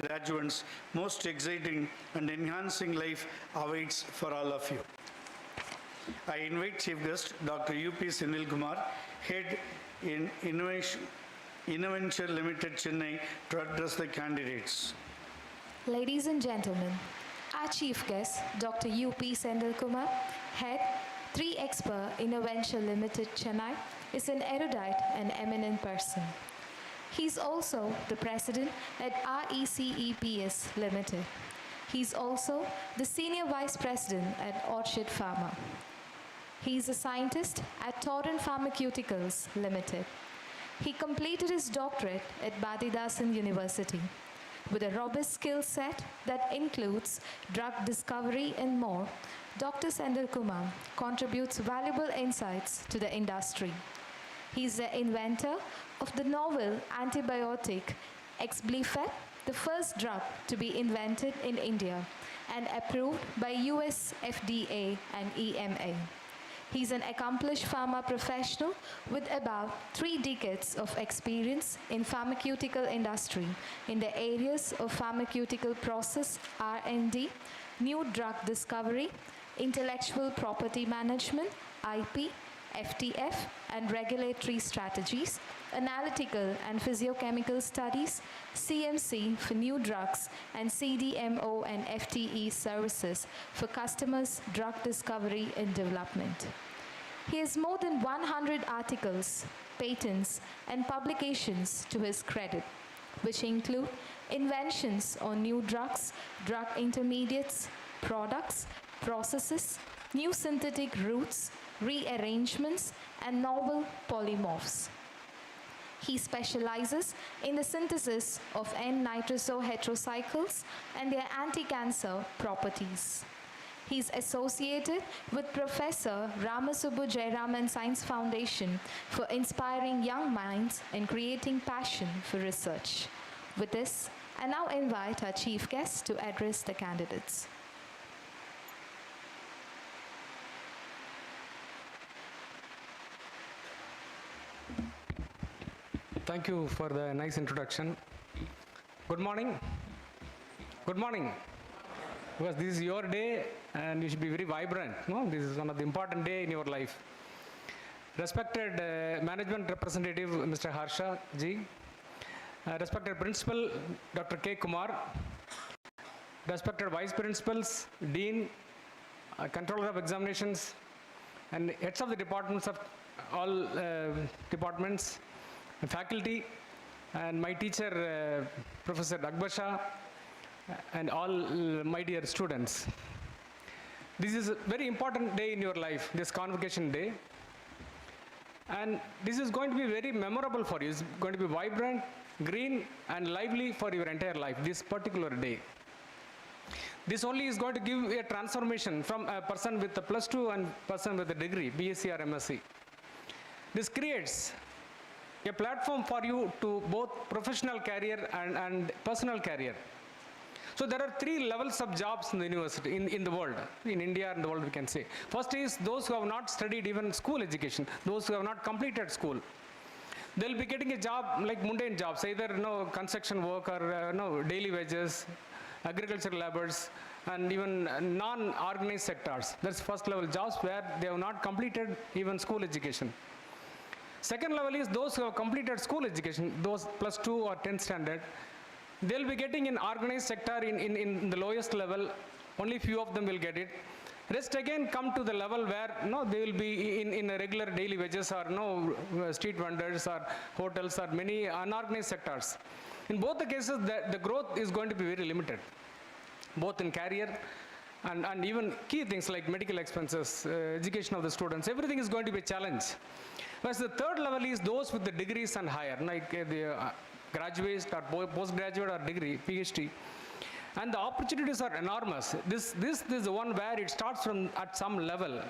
graduates, most exciting and enhancing life awaits for all of you. I invite Chief Guest Dr. UP SENTHILKUMAR, Head in Innovation Limited, Chennai, to address the candidates. Ladies and gentlemen, our Chief Guest, Dr. UP SENTHILKUMAR, Head 3Expert Innovation Limited, Chennai, is an erudite and eminent person. He is also the President at RECEPS Limited. He is also the Senior Vice President at Orchid Pharma. He is a scientist at Torrent Pharmaceuticals Limited. He completed his doctorate at Bhaddidasan University. With a robust skill set that includes drug discovery and more, Dr. SENTHILKUMAR contributes valuable insights to the industry. He is the inventor of the novel antibiotic Exblifep, the first drug to be invented in India and approved by US FDA and EMA. He is an accomplished pharma professional with about 3 decades of experience in pharmaceutical industry in the areas of pharmaceutical process R&D, new drug discovery, intellectual property management, IP, FTF and regulatory strategies, analytical and physiochemical studies, CMC for new drugs, and CDMO and FTE services for customers' drug discovery and development. He has more than 100 articles, patents, and publications to his credit, which include inventions on new drugs, drug intermediates, products, processes, new synthetic routes, rearrangements, and novel polymorphs. He specializes in the synthesis of N-nitroso-heterocycles and their anti-cancer properties. He is associated with Professor Ramasubbu Jayaraman Science Foundation for inspiring young minds and creating passion for research. With this, I now invite our chief guest to address the candidates. Thank you for the nice introduction. Good morning. Good morning. Because this is your day and you should be very vibrant. No? This is one of the important days in your life. Respected management representative, Mr. Harsha Ji. Respected principal, Dr. K. Kumar. Respected vice principals, dean, controller of examinations, and heads of the departments of all departments, faculty, and my teacher, Professor Akbar Shah, and all my dear students. This is a very important day in your life, this Convocation day. And this is going to be very memorable for you. It's going to be vibrant, green, and lively for your entire life, this particular day. This only is going to give a transformation from a person with a +2 and person with a degree, BSc or MSc. This creates a platform for you to both professional career and personal career. So there are 3 levels of jobs in the university, in the world, in India and the world we can say. First is those who have not studied even school education, those who have not completed school. They'll be getting a job like mundane jobs, either construction work or daily wages, agricultural laborers, and even non-organized sectors. That's first level jobs where they have not completed even school education. Second level is those who have completed school education, those +2 or 10th standard. They'll be getting in organized sector in the lowest level. Only few of them will get it. Rest again come to the level where they will be in a regular daily wages or street vendors or hotels or many unorganized sectors. In both the cases, the growth is going to be very limited, both in career and even key things like medical expenses, education of the students. Everything is going to be a challenge. Whereas the third level is those with the degrees and higher, like the graduates or postgraduate or degree, PhD. And the opportunities are enormous. This is the one where it starts from at some level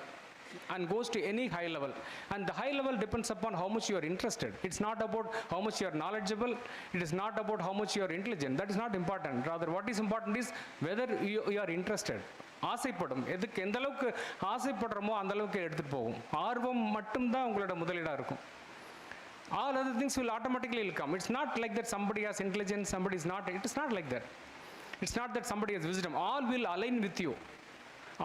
and goes to any high level. And the high level depends upon how much you are interested. It's not about how much you are knowledgeable. It is not about how much you are intelligent. That is not important. Rather, what is important is whether you are interested. ஆசைப்படும் எதுக்கு எந்த அளவுக்கு ஆசைப்படுறோமோ அந்த அளவுக்கு எடுத்துட்டு போகும் ஆர்வம் மட்டும்தான் உங்களோட முதலீடா இருக்கும் all other things will automatically come. It's not like that somebody has intelligence, somebody is not. It is not like that. It's not that somebody has wisdom. All will align with you.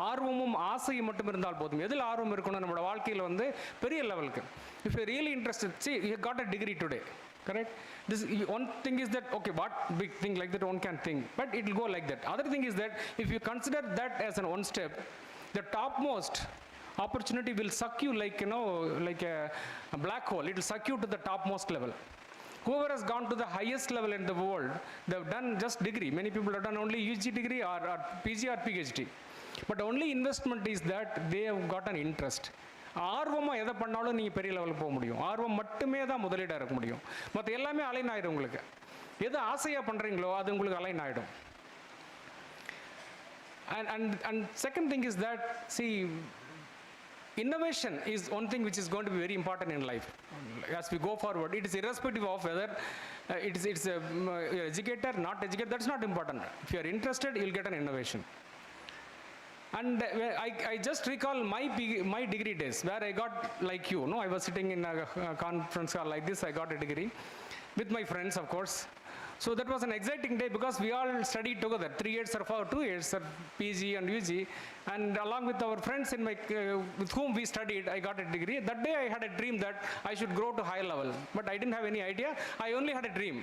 ஆர்வமும் ஆசையும் மட்டும் இருந்தால் போதும். எதில் ஆர்வம் இருக்கணும் நம்மளோட வாழ்க்கையில் வந்து பெரிய லெவலுக்கு. If you're really interested, see, you got a degree today, correct? This one thing is that, okay, what big thing like that one can think, but it will go like that. Other thing is that if you consider that as an one step, the topmost opportunity will suck you like, you know, like a black hole. It will suck you to the topmost level. Whoever has gone to the highest level in the world, they have done just degree. Many people have done only UG degree or PG or PhD. But only investment is that they have got an interest. ஆர்வமாக எதை பண்ணாலும் நீங்கள் பெரிய லெவலுக்கு போக முடியும். ஆர்வம் மட்டுமே தான் முதலீடாக இருக்க முடியும். மற்ற எல்லாமே அலைன் ஆகிடும் உங்களுக்கு. எது ஆசையாக பண்ணுறீங்களோ அது உங்களுக்கு அலைன் ஆகிடும். And second thing is that, see, innovation is one thing which is going to be very important in life. As we go forward, it is irrespective of whether it's educated, not educated, that's not important. If you are interested, you'll get an innovation. And I just recall my degree days where I got, like you, no, I was sitting in a conference hall like this, I got a degree with my friends, of course. So that was an exciting day because we all studied together, 3 years or 2 years of PG and UG, and along with our friends with whom we studied, I got a degree. That day I had a dream that I should grow to high level, but I didn't have any idea. I only had a dream.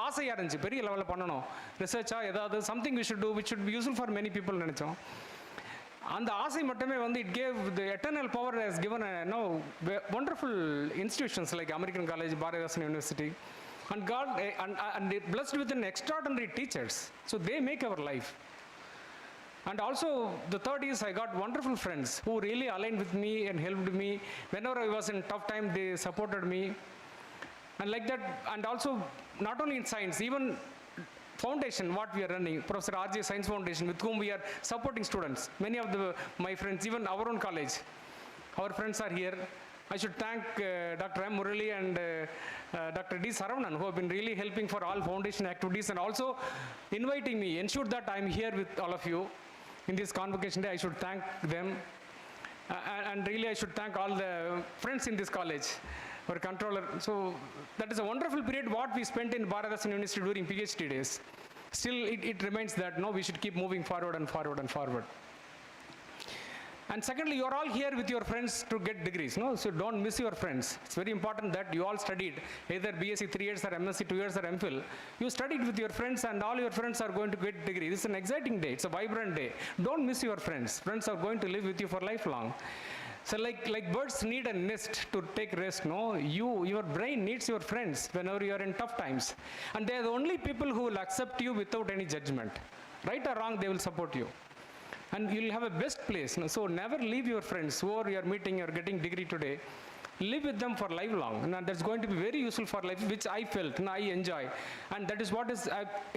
ஆசையாக இருந்துச்சு, பெரிய லெவலில் பண்ணணும், ரிசர்ச்சாக ஏதாவது something we should do which should be useful for many people நினச்சோம். அந்த ஆசை மட்டுமே வந்து it gave the eternal power has given wonderful institutions like American College, Bharatidasan University, and God and blessed with an extraordinary teachers, so they make our life. And also the third is I got wonderful friends who really aligned with me and helped me whenever I was in tough time. They supported me, and like that. And also not only in science, even foundation what we are running, Professor R.J. Science Foundation, with whom we are supporting students. Many of my friends, even our own college, our friends are here. I should thank Dr. M. Murali and Dr. D. Saravanan, who have been really helping for all foundation activities and also inviting me, ensure that I am here with all of you in this convocation day. I should thank them. And really I should thank all the friends in this college, our controller. So that is a wonderful period what we spent in Bharatidasan University during PhD days. Still it remains that no, we should keep moving forward and forward and forward. And secondly, you are all here with your friends to get degrees, no? So don't miss your friends. It's very important that you all studied either BSc 3 years or MSc 2 years or MPhil. You studied with your friends and all your friends are going to get degrees. It's an exciting day. It's a vibrant day. Don't miss your friends. Friends are going to live with you for lifelong. So like birds need a nest to take rest, no? Your brain needs your friends whenever you are in tough times. And they are the only people who will accept you without any judgment. Right or wrong, they will support you. And you'll have a best place. No? So never leave your friends who are you are meeting or getting degree today. Live with them for lifelong. And that's going to be very useful for life, which I felt and I enjoy. And that is what is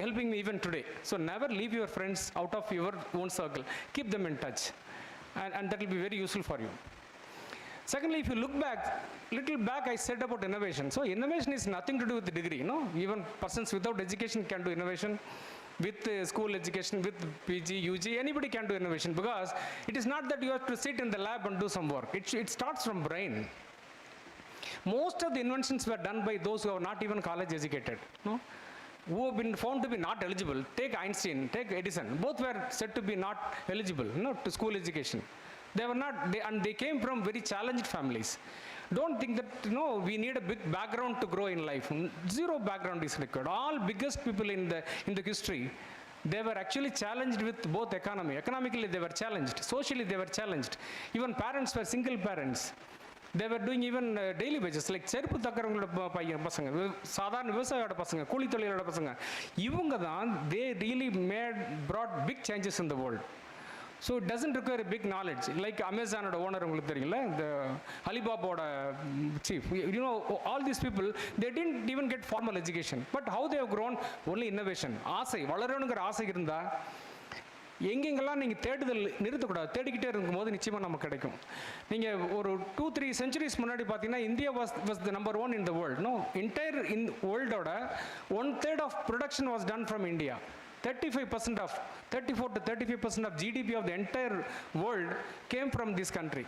helping me even today. So never leave your friends out of your own circle. Keep them in touch. And that will be very useful for you. Secondly, if you look back, little back I said about innovation. So innovation is nothing to do with the degree, no? Even persons without education can do innovation. With school education, with PG, UG, anybody can do innovation, because it is not that you have to sit in the lab and do some work. It starts from brain. Most of the inventions were done by those who are not even college educated, no? Who have been found to be not eligible. Take Einstein, take Edison. Both were said to be not eligible, no, to school education. They were not, and they came from very challenged families. Don't think that, we need a big background to grow in life. Zero background is required. All biggest people in the history, they were actually challenged with both economy. Economically they were challenged. Socially they were challenged. Even parents were single parents. They were doing even daily wages, like செருப்பு தக்கறவங்களோட பசங்க, சாதாரண விவசாயியோட பசங்க, கூலி தொழிலாளோட பசங்க, இவங்க தான் they really brought big changes in the world. So it doesn't require a big knowledge. Like Amazon owner, உங்களுக்கு தெரியல, the Alibaba chief. All these people, they didn't even get formal education. But how they have grown? Only innovation. ஆசை, வளரணுங்கிற ஆசை இருந்தா எங்கெங்கெல்லாம் நீங்கள் தேடுதல் நிறுத்தக்கூடாது, தேடிக்கிட்டே இருக்கும்போது நிச்சயமாக நமக்கு கிடைக்கும். நீங்கள் ஒரு 2-3 centuries முன்னாடி பார்த்தீங்கன்னா India was the number 1 in the world. No, entire in world-ஓட 1/3 of production was done from India. 34 to 35% of GDP of the entire world came from this country.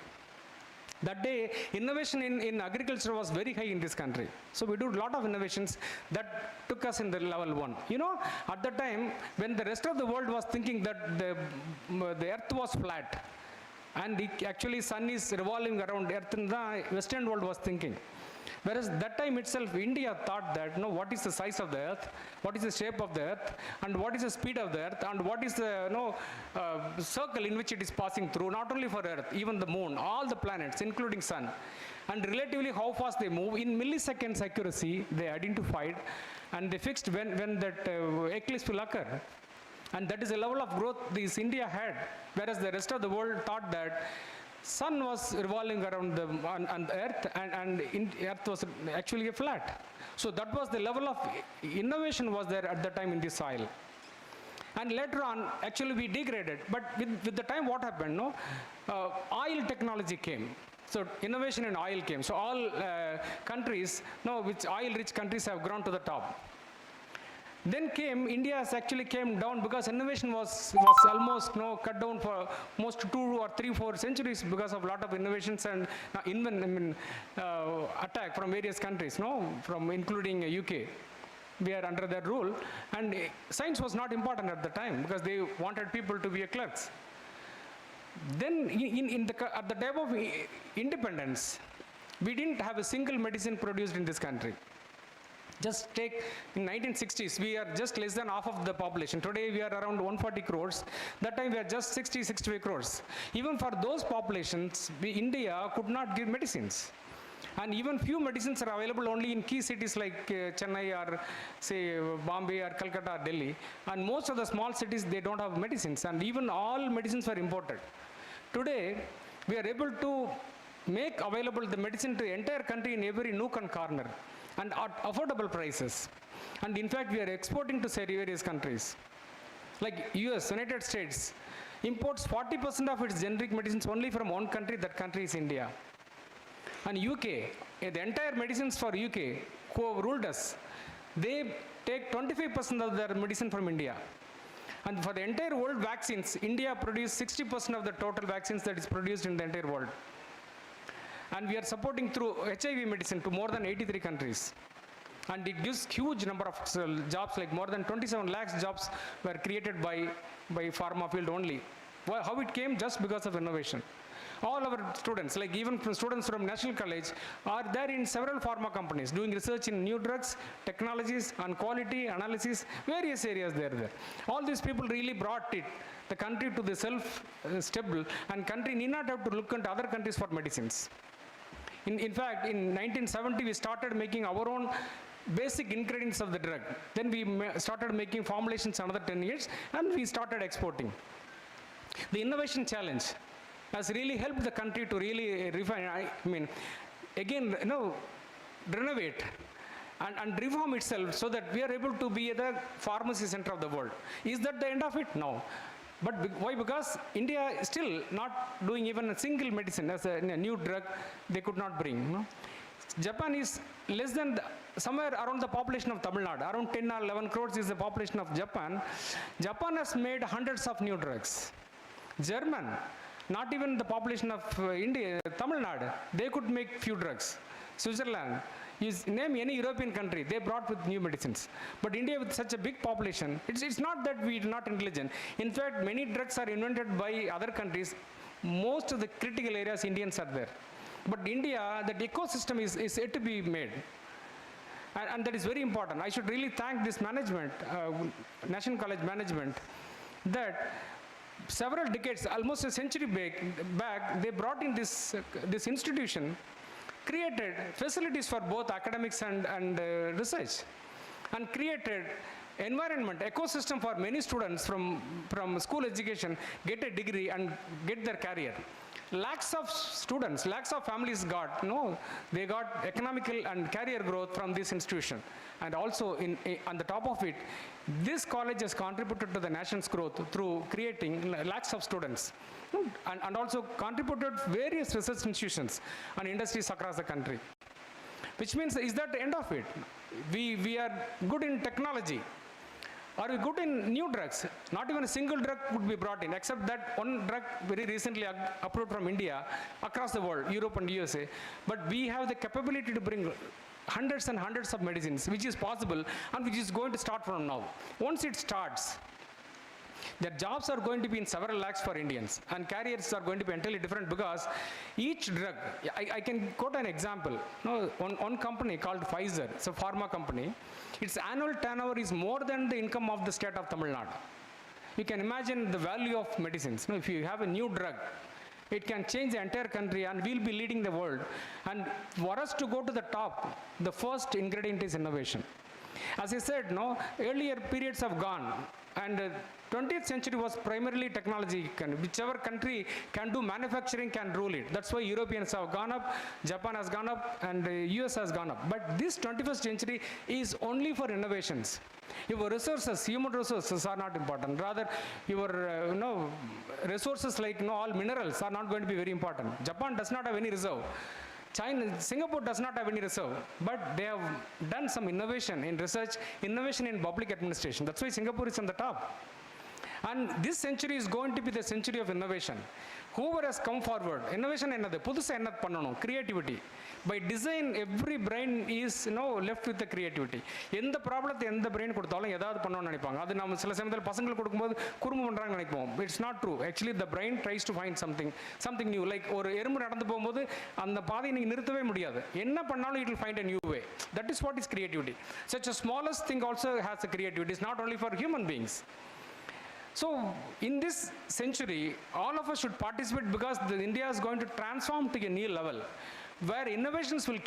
That day, innovation in agriculture was very high in this country. So we do a lot of innovations that took us in the level 1. You know, at the time, when the rest of the world was thinking that the earth was flat, and actually sun is revolving around earth, and the Western world was thinking. Whereas that time itself, India thought that, you know, what is the size of the earth, what is the shape of the earth, and what is the speed of the earth, and what is the circle in which it is passing through, not only for earth, even the moon, all the planets, including sun, and relatively how fast they move. In milliseconds accuracy, they identified, and they fixed when that eclipse will occur. And that is the level of growth this India had, whereas the rest of the world thought that sun was revolving around on the earth, and earth was actually flat. So that was the level of innovation was there at the time in the soil. And later on, actually we degraded. But with the time, what happened? No, oil technology came. So innovation in oil came. So all countries, no, which oil-rich countries have grown to the top. Then India actually came down because innovation was almost cut down for most 2 or 3, 4 centuries because of a lot of innovations and attack from various countries, from including UK. We are under their rule, and science was not important at the time because they wanted people to be clerks. Then at the time of independence, we didn't have a single medicine produced in this country. Just take in 1960s, we are just less than half of the population. Today we are around 140 crores. That time we are just 65 crores. Even for those populations, India could not give medicines. And even few medicines are available only in key cities like Chennai or say Bombay or Calcutta or Delhi. And most of the small cities, they don't have medicines. And even all medicines were imported. Today, we are able to make available the medicine to the entire country in every nook and corner, and at affordable prices. And in fact, we are exporting to various countries. Like US, United States, imports 40% of its generic medicines only from one country, that country is India. And UK, the entire medicines for UK, who have ruled us, they take 25% of their medicine from India. And for the entire world vaccines, India produces 60% of the total vaccines that is produced in the entire world. And we are supporting through HIV medicine to more than 83 countries. And it gives huge number of jobs, like more than 27 lakhs jobs were created by pharma field only. Well, how it came? Just because of innovation. All our students, like even from students from National College, are there in several pharma companies doing research in new drugs, technologies, and quality analysis, various areas there. All these people really brought the country to the self-stable, and country need not have to look into other countries for medicines. In fact, in 1970, we started making our own basic ingredients of the drug. Then we started making formulations another 10 years, and we started exporting. The innovation challenge has really helped the country to really refine, renovate and reform itself so that we are able to be the pharmacy center of the world. Is that the end of it? No. But why? Because India is still not doing even a single medicine as a new drug they could not bring. Japan is less than somewhere around the population of Tamil Nadu. Around 10 or 11 crores is the population of Japan. Japan has made hundreds of new drugs. German, not even the population of India, Tamil Nadu, they could make few drugs. Switzerland, name any European country, they brought with new medicines. But India with such a big population, it's not that we are not intelligent. In fact, many drugs are invented by other countries. Most of the critical areas, Indians are there. But India, that ecosystem is yet to be made. And that is very important. I should really thank this management, National College management, that several decades, almost a century back, they brought in this institution, created facilities for both academics and research, and created environment, ecosystem for many students from school education, get a degree and get their career. Lakhs of students, lakhs of families they got economical and career growth from this institution. And also on the top of it, this college has contributed to the nation's growth through creating lakhs of students, and also contributed various research institutions and industries across the country. Which means, is that the end of it? We are good in technology. Are we good in new drugs? Not even a single drug would be brought in, except that one drug very recently approved from India across the world, Europe and USA. But we have the capability to bring hundreds and hundreds of medicines, which is possible and which is going to start from now. Once it starts, their jobs are going to be in several lakhs for Indians, and careers are going to be entirely different because each drug, I can quote an example. One company called Pfizer, it's a pharma company, its annual turnover is more than the income of the state of Tamil Nadu. You can imagine the value of medicines. If you have a new drug, it can change the entire country and we'll be leading the world. And for us to go to the top, the first ingredient is innovation. As I said, earlier periods have gone, and 20th century was primarily technology. Whichever country can do manufacturing can rule it. That's why Europeans have gone up, Japan has gone up, and US has gone up. But this 21st century is only for innovations. Your resources, human resources are not important. Rather, your resources like all minerals are not going to be very important. Japan does not have any reserve. Singapore does not have any reserve, but they have done some innovation in research, innovation in public administration. That's why Singapore is on the top. And this century is going to be the century of innovation. Whoever has come forward, innovation என்னது புதுசா என்ன பண்ணணும், creativity. By design, every brain is left with the creativity. எந்த ப்ராப்ளத்தை எந்த brain கொடுத்தாலும் ஏதாவது பண்ணணும்னு நினைப்பாங்க. அது நம்ம சில சமயத்தில் பசங்களுக்கு கொடுக்கும்போது குறும்பு பண்றாங்க நினைப்போம். It's not true. Actually, the brain tries to find something new. Like ஒரு எறும்பு நடந்து போகும்போது அந்த பாதையை நீங்க நிறுத்தவே முடியாது. என்ன பண்ணாலும் it will find a new way. That is what is creativity. Such a smallest thing also has a creativity. It's not only for human beings. So, in this century, all of us should participate because India is going to transform to a new level where innovations will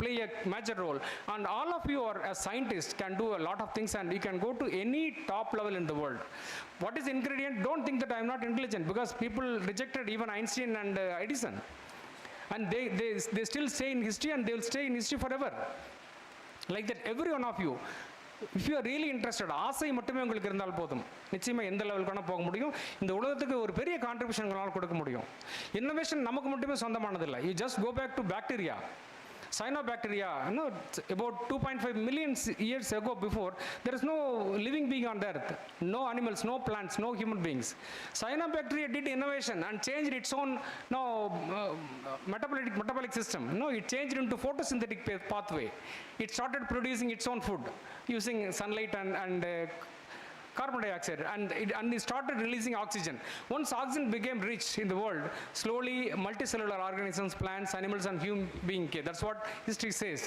play a major role. And all of you are, as scientists, can do a lot of things and you can go to any top level in the world. What is the ingredient? Don't think that I am not intelligent, because people rejected even Einstein and Edison. And they still stay in history, and they will stay in history forever. Like that, every one of you, if you are really interested, ஆசை மட்டுமே உங்களுக்கு இருந்தால் போதும், நிச்சயமா எந்த லெவலுக்கான போக முடியும். இந்த உலகத்துக்கு ஒரு பெரிய கான்ட்ரிபியூஷன் உங்களால் கொடுக்க முடியும். இன்னோவேஷன் நமக்கு மட்டுமே சொந்தமானதில்லை. You just go back to bacteria. Cyanobacteria, about 2.5 million years ago before, there is no living being on the earth. No animals, no plants, no human beings. Cyanobacteria did innovation and changed its own metabolic system. It changed into photosynthetic pathway. It started producing its own food using sunlight and carbon dioxide, and it started releasing oxygen. Once oxygen became rich in the world, slowly multicellular organisms, plants, animals, and human beings came. That's what history says.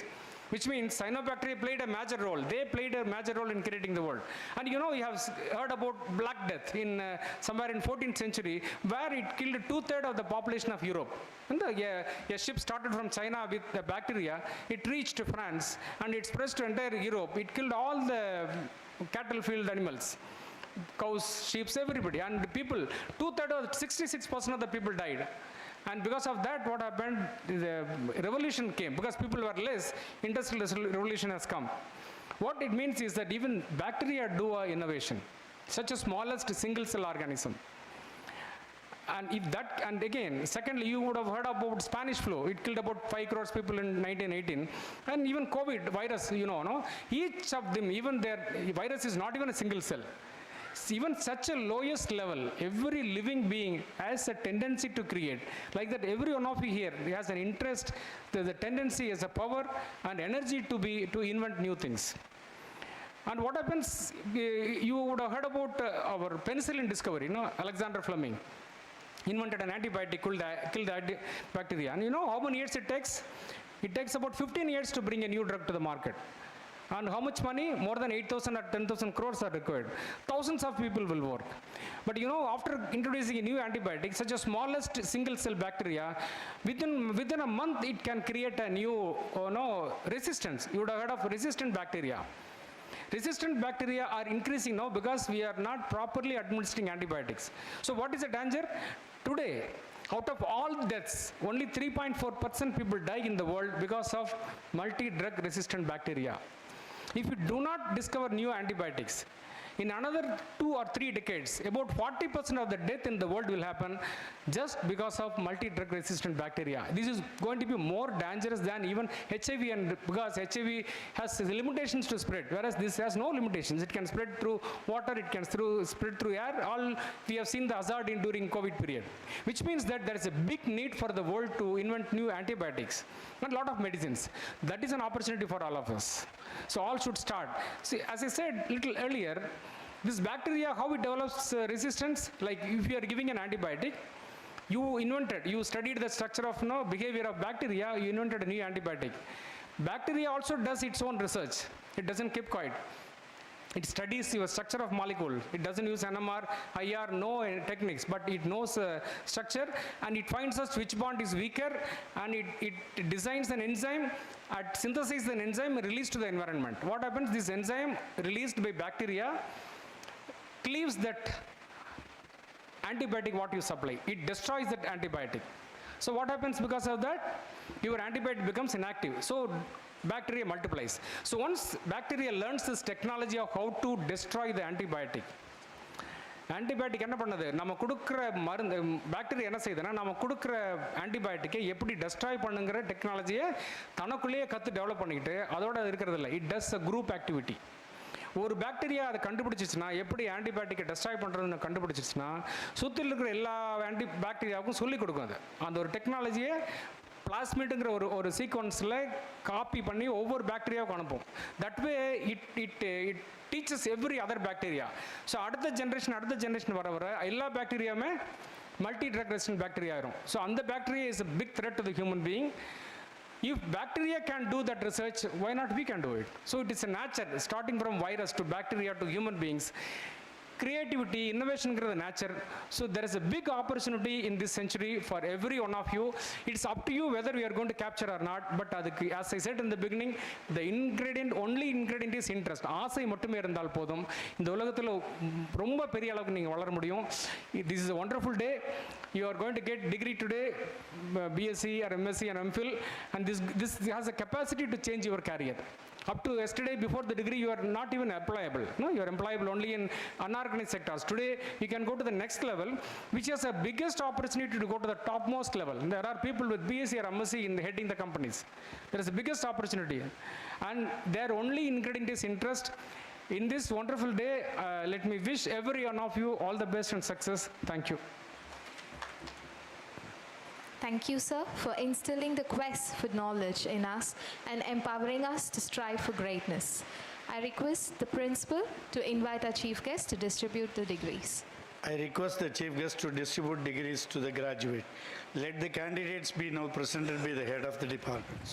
Which means cyanobacteria played a major role. They played a major role in creating the world. And you have heard about Black Death in somewhere in 14th century, where it killed 2/3 of the population of Europe. And a ship started from China with the bacteria. It reached France and it spread to entire Europe. It killed all the cattle field animals, cows, sheep, everybody, and people. 2/3 of 66% of the people died. And because of that, what happened? The revolution came. Because people were less, industrial revolution has come. What it means is that even bacteria do a innovation, such a smallest single cell organism. And again, secondly, you would have heard about Spanish flu. It killed about 5 crores people in 1918. And even COVID virus, each of them, even their virus is not even a single cell. Even such a lowest level, every living being has a tendency to create. Like that, every one of you here has an interest, there's a tendency, has a power and energy to invent new things. And what happens, you would have heard about our penicillin discovery, Alexander Fleming invented an antibiotic, killed the bacteria. And how many years it takes? It takes about 15 years to bring a new drug to the market. And how much money? More than 8,000 or 10,000 crores are required. Thousands of people will work. But after introducing a new antibiotic, such a smallest single cell bacteria, within a month it can create a new resistance. You would have heard of resistant bacteria. Resistant bacteria are increasing now because we are not properly administering antibiotics. So what is the danger? Today, out of all deaths, only 3.4% people die in the world because of multi-drug resistant bacteria. If you do not discover new antibiotics, in another 2 or 3 decades, about 40% of the death in the world will happen just because of multi-drug resistant bacteria. This is going to be more dangerous than even HIV, and because HIV has limitations to spread, whereas this has no limitations. It can spread through water, it can spread through air. All we have seen the hazard in during COVID period, which means that there is a big need for the world to invent new antibiotics and a lot of medicines. That is an opportunity for all of us. So all should start. See, as I said little earlier, this bacteria, how it develops resistance, like if you are giving an antibiotic, you studied the structure of behavior of bacteria, you invented a new antibiotic. Bacteria also does its own research. It doesn't keep quiet. It studies your structure of molecule. It doesn't use NMR, IR, no techniques, but it knows structure, and it finds out which bond is weaker, and it designs an enzyme, synthesizes an enzyme, released to the environment. What happens? This enzyme released by bacteria cleaves that antibiotic what you supply. It destroys that antibiotic. So what happens because of that? Your antibiotic becomes inactive. So bacteria multiplies. So once bacteria learns this technology of how to destroy the antibiotic, antibiotic என்ன பண்ணுது, நம்ம கொடுக்குற மருந்து bacteria என்ன செய்யுதுன்னா நம்ம கொடுக்குற ஆன்டிபயோட்டிக்கை எப்படி டெஸ்ட்ராய் பண்ணுங்கிற டெக்னாலஜியை தனக்குள்ளேயே டெவலப் பண்ணிக்கிட்டு அதோட இருக்கிறது இல்லை. It does a group activity. ஒரு பாக்டீரியா அதை கண்டுபிடிச்சிச்சுன்னா, எப்படி ஆன்டிபயோட்டிக்கை டெஸ்ட்ராய் பண்ணுறதுன்னு கண்டுபிடிச்சிச்சுன்னா, சுற்றில் இருக்கிற எல்லா பாக்டீரியாவுக்கும் சொல்லிக் கொடுக்கும். அது அந்த ஒரு டெக்னாலஜியை பிளாஸ்மிட்டுங்கிற ஒரு சீக்வன்ஸில் காப்பி பண்ணி ஒவ்வொரு பாக்டீரியாவுக்கும் அனுப்பும். That way it teaches every other bacteria. So அடுத்த ஜென்ரேஷன் வர எல்லா பாக்டீரியாவுமே மல்டி ட்ரக் ரெசிஸ்டன்ட் பாக்டீரியா ஆயிரும். ஸோ அந்த bacteria is a big threat to the human being. If bacteria can do that research, why not we can do it? So it is a nature, starting from virus to bacteria to human beings. Creativity, innovation is the nature. So there is a big opportunity in this century for every one of you. It's up to you whether we are going to capture or not. But as I said in the beginning, the only ingredient is interest. ஆசை மட்டுமே இருந்தால் போதும். இந்த உலகத்தில் ரொம்ப பெரிய அளவுக்கு நீங்கள் வளர முடியும். This is a wonderful day. You are going to get degree today, BSc or MSc and MPhil, and this has a capacity to change your career. Up to yesterday, before the degree, you are not even employable. No, you are employable only in unorganized sectors. Today, you can go to the next level, which has a biggest opportunity to go to the topmost level. There are people with BSc or MSc heading the companies. There is the biggest opportunity, and their only ingredient is interest. In this wonderful day, let me wish every one of you all the best and success. Thank you. Thank you, sir, for instilling the quest for knowledge in us and empowering us to strive for greatness. I request the principal to invite our chief guest to distribute the degrees. I request the chief guest to distribute degrees to the graduate. Let the candidates be now presented by the head of the departments.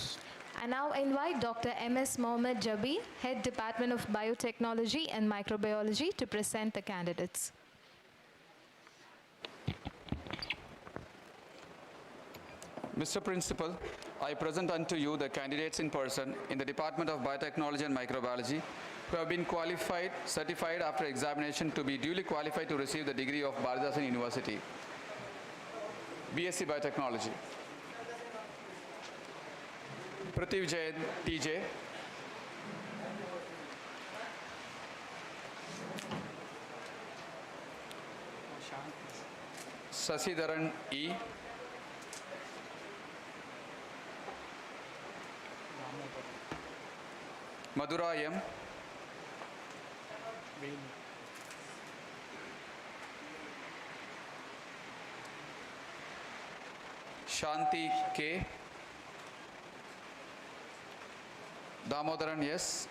I now invite Dr. M.S. Mohammed Jabi, Head Department of Biotechnology and Microbiology, to present the candidates. Mr. Principal, I present unto you the candidates in person in the Department of Biotechnology and Microbiology who have been qualified, certified after examination to be duly qualified to receive the degree of Bharathasan University. BSc Biotechnology. Prithvi Jain, TJ. Sasidharan E. Madhura M. Shanti K. Damodaran S.